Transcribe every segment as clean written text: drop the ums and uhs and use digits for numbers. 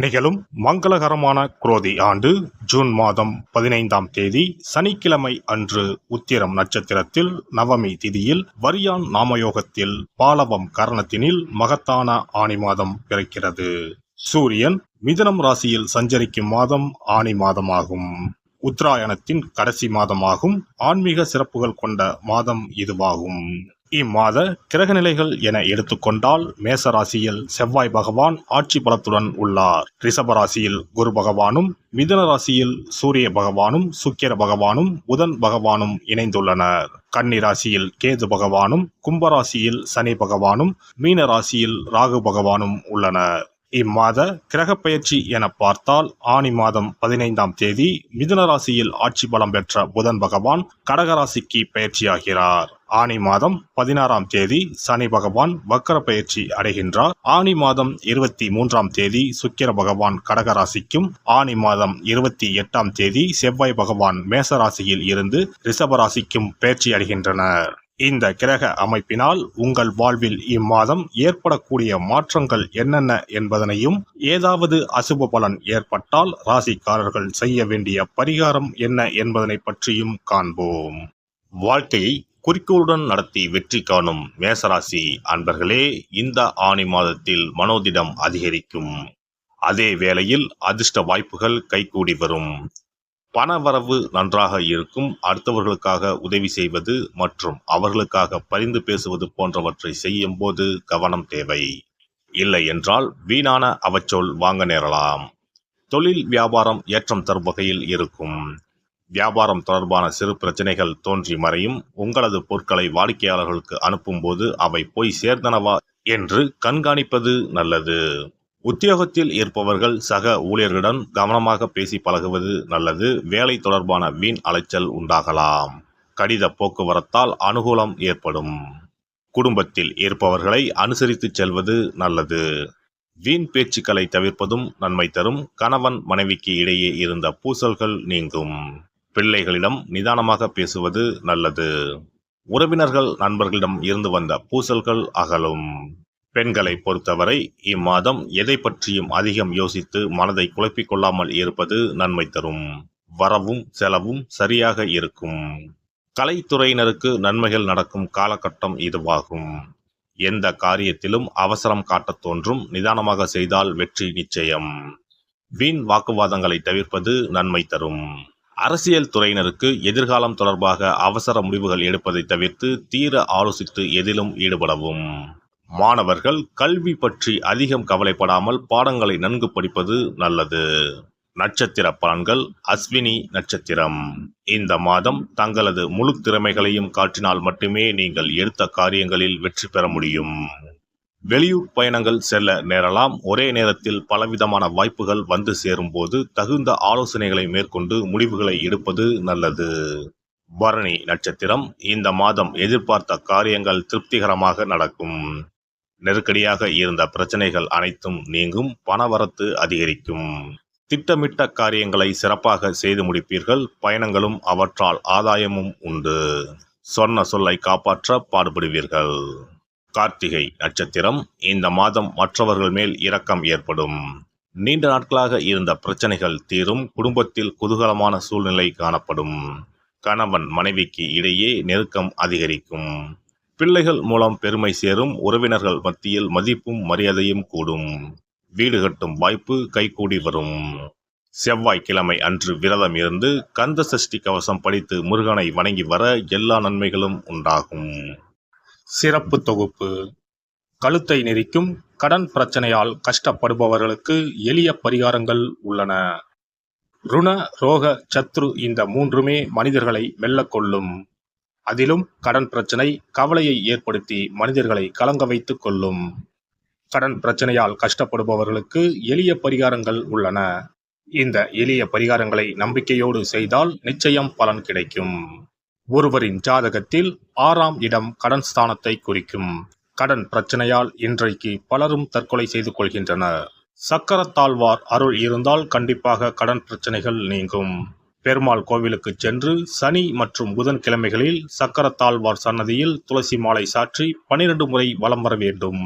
நிகழும் மங்களகரமான குரோதி ஆண்டு ஜூன் மாதம் 15ஆம் தேதி சனிக்கிழமை அன்று உத்திரம் நட்சத்திரத்தில் நவமி திதியில் வரியான் நாமயோகத்தில் பாலவம் கரணத்தினில் மகத்தான ஆனி மாதம் பிறக்கிறது. சூரியன் மிதுனம் ராசியில் சஞ்சரிக்கும் மாதம் ஆனி மாதமாகும். உத்தராயணத்தின் கடைசி மாதமாகும். ஆன்மீக சிறப்புகள் கொண்ட மாதம் இதுவாகும். இம்மாத கிரகநிலைகள் என எடுத்துக்கொண்டால் மேசராசியில் செவ்வாய் பகவான் ஆட்சி பலத்துடன் உள்ளார். ரிஷபராசியில் குரு பகவானும், மிதுன ராசியில் சூரிய பகவானும், சுக்கிர பகவானும், புதன் பகவானும் இணைந்துள்ளனர். கன்னி ராசியில் கேது பகவானும், கும்பராசியில் சனி பகவானும், மீன ராசியில் ராகு பகவானும் உள்ளனர். இம்மாத கிரக பெயர்ச்சி என பார்த்தால் ஆனி மாதம் 15ஆம் தேதி மிதுன ராசியில் ஆட்சி பலம் பெற்ற புதன் பகவான் கடகராசிக்கு பெயர்ச்சியாகிறார். ஆனி மாதம் 16ஆம் தேதி சனி பகவான் வக்கர பெயர்ச்சி அடைகின்றார். ஆனி மாதம் 23ஆம் தேதி சுக்கிர பகவான் கடகராசிக்கும், ஆனி மாதம் 28ஆம் தேதி செவ்வாய் பகவான் மேசராசியில் இருந்து ரிஷபராசிக்கும் பெயர்ச்சி அடைகின்றனர். இந்த கிரக அமைப்பினால் உங்கள் வாழ்வில் இம்மாதம் ஏற்படக்கூடிய மாற்றங்கள் என்னென்ன என்பதனையும், ஏதாவது அசுப பலன் ஏற்பட்டால் ராசிக்காரர்கள் செய்ய வேண்டிய பரிகாரம் என்ன என்பதனை பற்றியும் காண்போம். வாழ்க்கையை குறிக்கோளுடன் நடத்தி வெற்றி காணும் மேசராசி அன்பர்களே, இந்த ஆனி மாதத்தில் மனோதிடம் அதிகரிக்கும். அதே வேளையில் அதிர்ஷ்ட வாய்ப்புகள் கைகூடி வரும். பணவரவு நன்றாக இருக்கும். அடுத்தவர்களுக்காக உதவி செய்வது மற்றும் அவர்களுக்காக பரிந்து பேசுவது போன்றவற்றை செய்யும் போது கவனம் தேவை. இல்லை என்றால் வீணான அவச்சொல் வாங்க நேரலாம். தொழில் வியாபாரம் ஏற்றம் தரும் வகையில் இருக்கும். வியாபாரம் தொடர்பான சிறு பிரச்சனைகள் தோன்றி மறையும். உங்களது பொருட்களை வாடிக்கையாளர்களுக்கு அனுப்பும் போது அவை போய் சேர்ந்தனவா என்று கண்காணிப்பது நல்லது. உத்தியோகத்தில் இருப்பவர்கள் சக ஊழியர்களுடன் கவனமாக பேசி பழகுவது நல்லது. வேலை தொடர்பான வீண் அலைச்சல் உண்டாகலாம். கடித போக்குவரத்தால் அனுகூலம் ஏற்படும். குடும்பத்தில் இருப்பவர்களை அனுசரித்து செல்வது நல்லது. வீண் பேச்சுக்களை தவிர்ப்பதும் நன்மை தரும். கணவன் மனைவிக்கு இடையே இருந்த பூசல்கள் நீங்கும். பிள்ளைகளிடம் நிதானமாக பேசுவது நல்லது. உறவினர்கள் நண்பர்களிடம் இருந்து வந்த பூசல்கள் அகலும். பெண்களை பொறுத்தவரை இம்மாதம் எதை பற்றியும் அதிகம் யோசித்து மனதை குழப்பிக் கொள்ளாமல் இருப்பது நன்மை தரும். வரவும் செலவும் சரியாக இருக்கும். கலைத்துறையினருக்கு நன்மைகள் நடக்கும் காலகட்டம் இதுவாகும். எந்த காரியத்திலும் அவசரம் காட்டத் தோன்றும். நிதானமாக செய்தால் வெற்றி நிச்சயம். வீண் வாக்குவாதங்களை தவிர்ப்பது நன்மை தரும். அரசியல் துறையினருக்கு எதிர்காலம் தொடர்பாக அவசர முடிவுகள் எடுப்பதை தவிர்த்து தீர ஆலோசித்து எதிலும் ஈடுபடவும். மாணவர்கள் கல்வி பற்றி அதிகம் கவலைப்படாமல் பாடங்களை நன்கு படிப்பது நல்லது. நட்சத்திர பலன்கள். அஸ்வினி நட்சத்திரம். இந்த மாதம் தங்களது முழு திறமைகளையும் காட்டினால் மட்டுமே நீங்கள் எடுத்த காரியங்களில் வெற்றி பெற முடியும். வெளியூர் பயணங்கள் செல்ல நேரலாம். ஒரே நேரத்தில் பலவிதமான வாய்ப்புகள் வந்து சேரும் போது தகுந்த ஆலோசனைகளை மேற்கொண்டு முடிவுகளை எடுப்பது நல்லது. பரணி நட்சத்திரம். இந்த மாதம் எதிர்பார்த்த காரியங்கள் திருப்திகரமாக நடக்கும். நெருக்கடியாக இருந்த பிரச்சனைகள் அனைத்தும் நீங்கும். பணவரத்து அதிகரிக்கும். திட்டமிட்ட காரியங்களை சிறப்பாக செய்து முடிப்பீர்கள். பயணங்களும் அவற்றால் ஆதாயமும் உண்டு. சொன்ன சொல்லை காப்பாற்ற பாடுபடுவீர்கள். கார்த்திகை நட்சத்திரம். இந்த மாதம் மற்றவர்கள் மேல் இரக்கம் ஏற்படும். நீண்ட நாட்களாக இருந்த பிரச்சனைகள் தீரும். குடும்பத்தில் குதூகலமான சூழ்நிலை காணப்படும். கணவன் மனைவிக்கு இடையே நெருக்கம் அதிகரிக்கும். பிள்ளைகள் மூலம் பெருமை சேரும். உறவினர்கள் மத்தியில் மதிப்பும் மரியாதையும் கூடும். வீடு கட்டும் வாய்ப்பு கைகூடி வரும். செவ்வாய்க்கிழமை அன்று விரதம் இருந்து கந்த சஷ்டி கவசம் படித்து முருகனை வணங்கி வர எல்லா நன்மைகளும் உண்டாகும். சிறப்பு தொகுப்பு. கழுத்தை நெரிக்கும் கடன் பிரச்சனையால் கஷ்டப்படுபவர்களுக்கு எளிய பரிகாரங்கள் உள்ளன. ருண, ரோக, சத்ரு இந்த மூன்றுமே மனிதர்களை வெல்லக்கொள்ளும். அதிலும் கடன் பிரச்சனை கவலையை ஏற்படுத்தி மனிதர்களை கலங்க வைத்துக் கொள்ளும். கடன் பிரச்சனையால் கஷ்டப்படுபவர்களுக்கு எளிய பரிகாரங்கள் உள்ளன. இந்த எளிய பரிகாரங்களை நம்பிக்கையோடு செய்தால் நிச்சயம் பலன் கிடைக்கும். ஒருவரின் ஜாதகத்தில் 6ஆம் இடம் கடன் ஸ்தானத்தை குறிக்கும். கடன் பிரச்சனையால் இன்றைக்கு பலரும் தற்கொலை செய்து கொள்கின்றனர். சக்கரத்தாழ்வார் அருள் இருந்தால் கண்டிப்பாக கடன் பிரச்சனைகள் நீங்கும். பெருமாள் கோவிலுக்கு சென்று சனி மற்றும் புதன் கிழமைகளில் சக்கரத்தாழ்வார் சன்னதியில் துளசி மாலை சாற்றி 12 முறை வலம் வர வேண்டும்.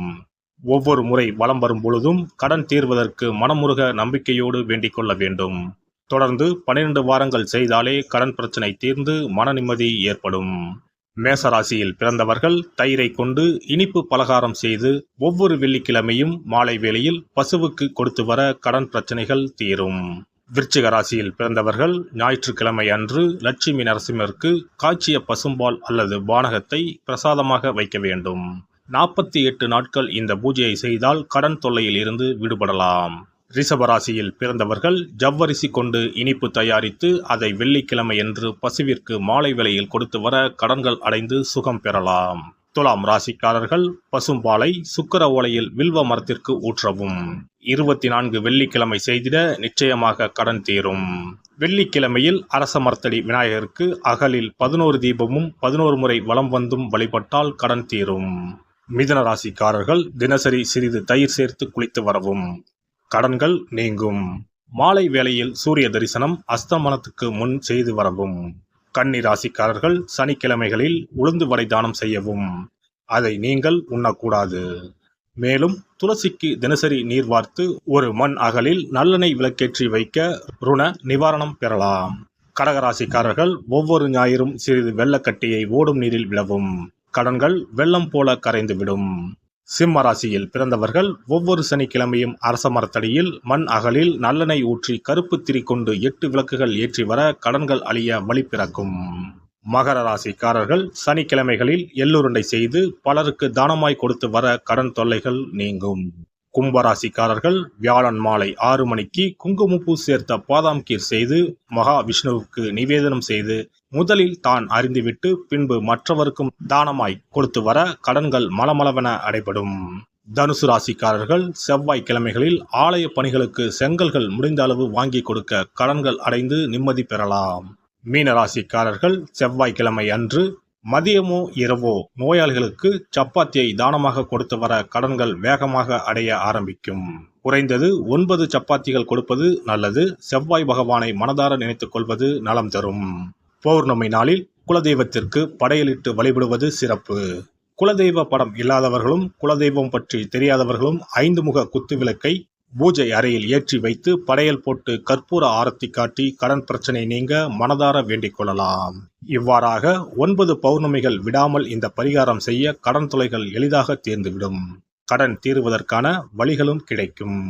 ஒவ்வொரு முறை வலம் வரும் பொழுதும் கடன் தீர்வதற்கு மனமுருக நம்பிக்கையோடு வேண்டிக் கொள்ள வேண்டும். தொடர்ந்து 12 வாரங்கள் செய்தாலே கடன் பிரச்சனை தீர்ந்து மன நிம்மதி ஏற்படும். மேசராசியில் பிறந்தவர்கள் தயிரை கொண்டு இனிப்பு பலகாரம் செய்து ஒவ்வொரு வெள்ளிக்கிழமையும் மாலை வேளையில் பசுவுக்கு கொடுத்து வர கடன் பிரச்சனைகள் தீரும். விருச்சிக ராசியில் பிறந்தவர்கள் ஞாயிற்றுக்கிழமை அன்று லட்சுமி நரசிம்மருக்கு காய்ச்சிய பசும்பால் அல்லது பானகத்தை பிரசாதமாக வைக்க வேண்டும். 48 நாட்கள் இந்த பூஜையை செய்தால் கடன் தொல்லையில் இருந்து விடுபடலாம். ரிஷபராசியில் பிறந்தவர்கள் ஜவ்வரிசி கொண்டு இனிப்பு தயாரித்து அதை வெள்ளிக்கிழமையன்று பசுவிற்கு மாலை வேளையில் கொடுத்து வர கடன்கள் அடைந்து சுகம் பெறலாம். துலாம் ராசிக்காரர்கள் பசும்பாலை சுக்கிர ஓலையில் வில்வ மரத்திற்கு ஊற்றவும். 24 வெள்ளிக்கிழமை செய்திட நிச்சயமாக கடன் தீரும். வெள்ளிக்கிழமையில் அரச மரத்தடி விநாயகருக்கு அகலில் 11 தீபமும் 11 முறை வலம் வந்தும் வழிபட்டால் கடன் தீரும். மிதுன ராசிக்காரர்கள் தினசரி சிறிது தயிர் சேர்த்து குளித்து வரவும். கடன்கள் நீங்கும். மாலை வேளையில் சூரிய தரிசனம் அஸ்தமனத்துக்கு முன் செய்து வரவும். கன்னி ராசிக்காரர்கள் சனிக்கிழமைகளில் உளுந்து வடை தானம் செய்யவும். அதை நீங்கள் உண்ணக்கூடாது. மேலும் துளசிக்கு தினசரி நீர் வார்த்து ஒரு மண் அகலில் நல்லெண்ணெய் விளக்கேற்றி வைக்க ருண நிவாரணம் பெறலாம். கடகராசிக்காரர்கள் ஒவ்வொரு ஞாயிறும் சிறிது வெள்ளக்கட்டியை ஓடும் நீரில் விடவும். கடன்கள் வெள்ளம் போல கரைந்துவிடும். சிம்ம ராசியில் பிறந்தவர்கள் ஒவ்வொரு சனிக்கிழமையும் அரச மரத்தடியில் மண் அகலில் நல்லெண்ணெய் ஊற்றி கருப்பு திரி கொண்டு 8 விளக்குகள் ஏற்றி வர கடன்கள் அழிய வழி பிறக்கும். மகர ராசிக்காரர்கள் சனிக்கிழமைகளில் எள்ளுருண்டை செய்து பலருக்கு தானமாய் கொடுத்து வர கடன் தொல்லைகள் நீங்கும். கும்பராசிக்காரர்கள் வியாழன் மாலை 6 மணிக்கு குங்குமப்பூ சேர்த்த பாதாம் கீர் செய்து மகா விஷ்ணுவுக்கு நிவேதனம் செய்து முதலில் தான் அறிந்துவிட்டு பின்பு மற்றவருக்கும் தானமாய் கொடுத்து வர கடன்கள் மலமளவென அடைபடும். தனுசு ராசிக்காரர்கள் செவ்வாய்க்கிழமைகளில் ஆலய பணிகளுக்கு செங்கல்கள் முடிந்த அளவு வாங்கி கொடுக்க கடன்கள் அடைந்து நிம்மதி பெறலாம். மீன ராசிக்காரர்கள் செவ்வாய்க்கிழமை அன்று மதியமோ இரவோ நோயாளிகளுக்கு சப்பாத்தியை தானமாக கொடுத்து வர கடன்கள் வேகமாக அடைய ஆரம்பிக்கும். குறைந்தது 9 சப்பாத்திகள் கொடுப்பது நல்லது. செவ்வாய் பகவானை மனதார நினைத்துக் கொள்வது நலம் தரும். பௌர்ணமி நாளில் குலதெய்வத்திற்கு படையலிட்டு வழிபடுவது சிறப்பு. குலதெய்வ படம் இல்லாதவர்களும் குலதெய்வம் பற்றி தெரியாதவர்களும் 5 முக குத்து விளக்கை பூஜை அறையில் ஏற்றி வைத்து படையல் போட்டு கற்பூர ஆரத்தி காட்டி கடன் பிரச்சனை நீங்க மனதார வேண்டிக் கொள்ளலாம். இவ்வாறாக 9 பௌர்ணமிகள் விடாமல் இந்த பரிகாரம் செய்ய கடன் தொல்லைகள் எளிதாக தீர்ந்துவிடும். கடன் தீர்வதற்கான வழிகளும் கிடைக்கும்.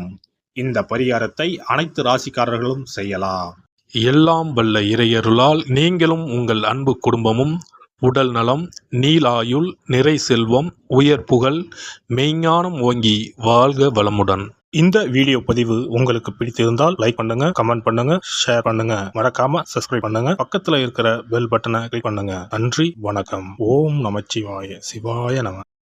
இந்த பரிகாரத்தை அனைத்து ராசிக்காரர்களும் செய்யலாம். எல்லாம் வல்ல இறையருளால் நீங்களும் உங்கள் அன்பு குடும்பமும் உடல் நலம், நீலாயுள், நிறை செல்வம், உயர் புகழ், மெய்ஞானம் ஓங்கி வாழ்க வளமுடன். இந்த வீடியோ பதிவு உங்களுக்கு பிடித்திருந்தால் லைக் பண்ணுங்க, கமெண்ட் பண்ணுங்க, ஷேர் பண்ணுங்க, மறக்காம சப்ஸ்கிரைப் பண்ணுங்க, பக்கத்துல இருக்கிற பெல் பட்டனை கிளிக் பண்ணுங்க. நன்றி, வணக்கம். ஓம் நமச்சிவாய. சிவாய நம.